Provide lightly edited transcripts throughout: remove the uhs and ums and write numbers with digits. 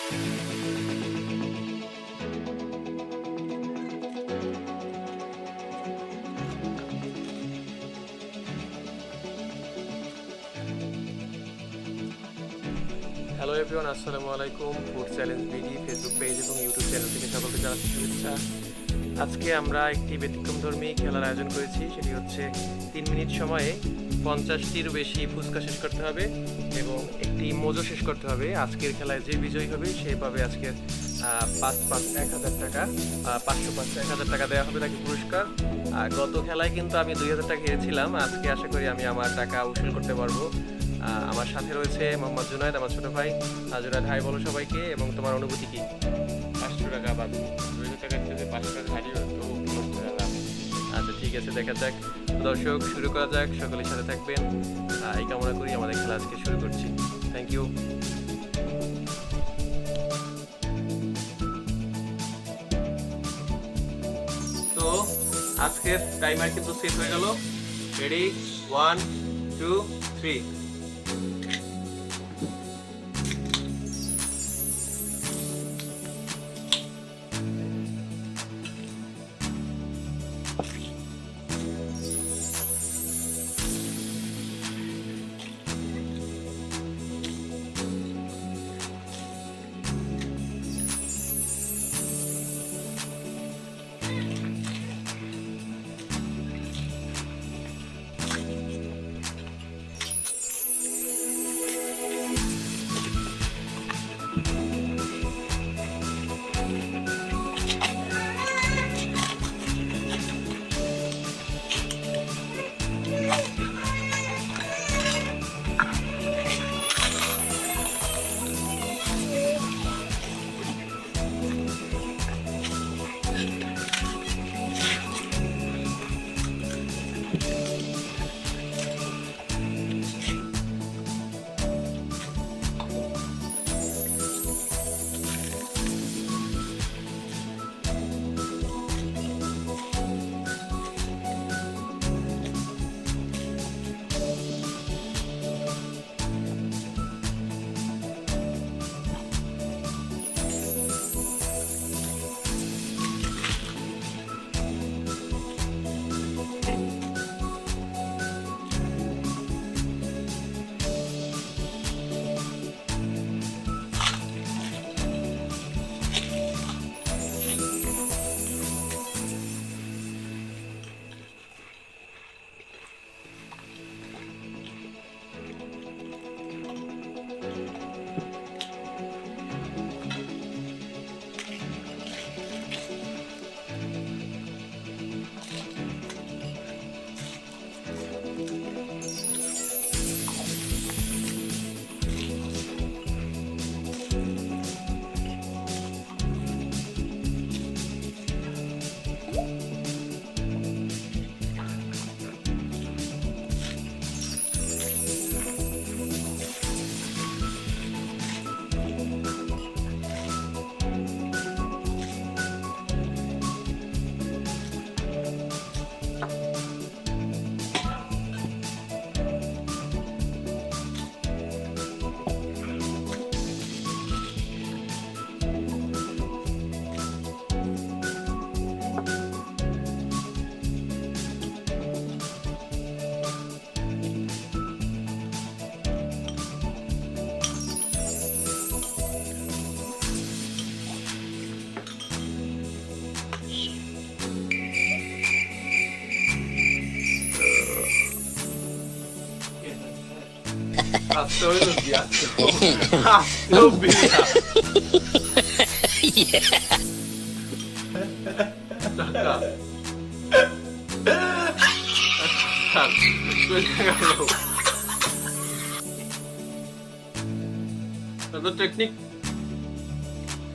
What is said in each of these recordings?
Hello everyone, আসসালামু আলাইকুম। Food challenge BD Facebook page এবং ইউটিউব চ্যানেল থেকে সকলকে জানাচ্ছি শুভেচ্ছা। আজকে আমরা একটি ব্যতিক্রমধর্মী খেলার আয়োজন করেছি। সেটি হচ্ছে 3 মিনিট সময়ে 50টির বেশি ফুচকা শেষ করতে হবে এবং একটি মোজো শেষ করতে হবে। আজকের খেলায় যে বিজয়ী হবে সে পাবে আজকের 1,000 টাকা, 500 টাকা দেওয়া হবে তাকে পুরস্কার। গত খেলায় কিন্তু আমি 2,000 টাকা হেরেছিলাম। আজকে আশা করি আমি আমার টাকা উসুল করতে পারবো। আমার সাথে রয়েছে মোহাম্মদ জুনায়েদ, আমার ছোট ভাই। জুনায়েদ, হাই বলো সবাইকে এবং তোমার অনুভূতি কি? 500 টাকা বা 200 টাকার থেকে 500 টাকা হারিয়ে তো আচ্ছা, ঠিক আছে, দেখা যাক। দর্শক, শুরু করা যাক। সকলের সাথে থাকবেন এই কামনা করি। আমাদের খেলা আজকে শুরু করছি। Thank you. তো আজকের টাইমার কিন্তু সেট হয়ে গেল। রেডি, 1 2 3।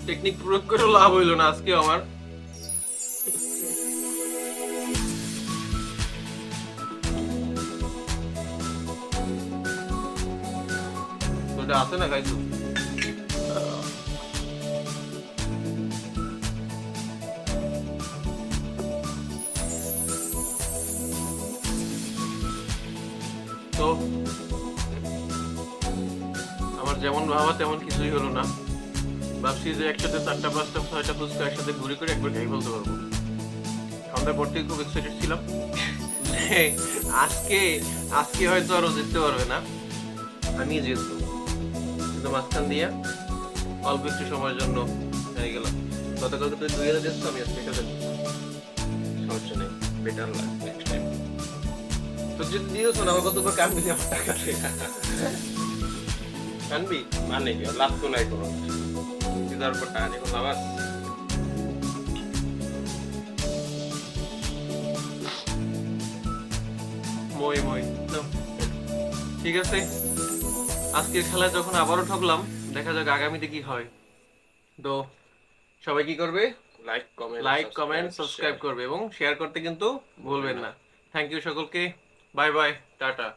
টেকনিক প্রয়োগ করে লাভ হইল না আজকে আমার। ওটা আছে না গাইছো? তো আমার যেমন ভাবা তেমন কিছুই হলো না। ভাবছি যে একসাথে 4টা 5টা 6টা ফুচকা একসাথে ঘুরে করে একবার খাই বলতে পারবো। সন্ধ্যার পর থেকে খুব এক্সাইটেড ছিলাম যে আজকে আজকে হয়তো আরো জিততে পারবে না, আমি জিতবো। কিন্তু মাঝখান দিয়ে অল্প একটু সময়ের জন্য হেরে গেলাম। গতকালকে তুই 2000 দিচ্ছ, আমি আজকে 1000 দিচ্ছি। সমস্যা নেই, বেটার লাগ নেক্সট টাইম। তো যদি দিয়েছ না, আমার কতবার কানবি না আমার টাকা কানবি? মানে কি লাভ তো নাই কোনো, দিদার পর টাকা নিয়ে কোনো লাভ আছে? মই মই তো ঠিক আছে, আজকের খেলায় যখন আবারও ঠকলাম, দেখা যাক আগামীতে কি হয়। তো সবাই কি করবে? লাইক কমেন্ট সাবস্ক্রাইব করবে এবং শেয়ার করতে কিন্তু ভুলবেন না। থ্যাংক ইউ সকলকে, বাই বাই, টাটা।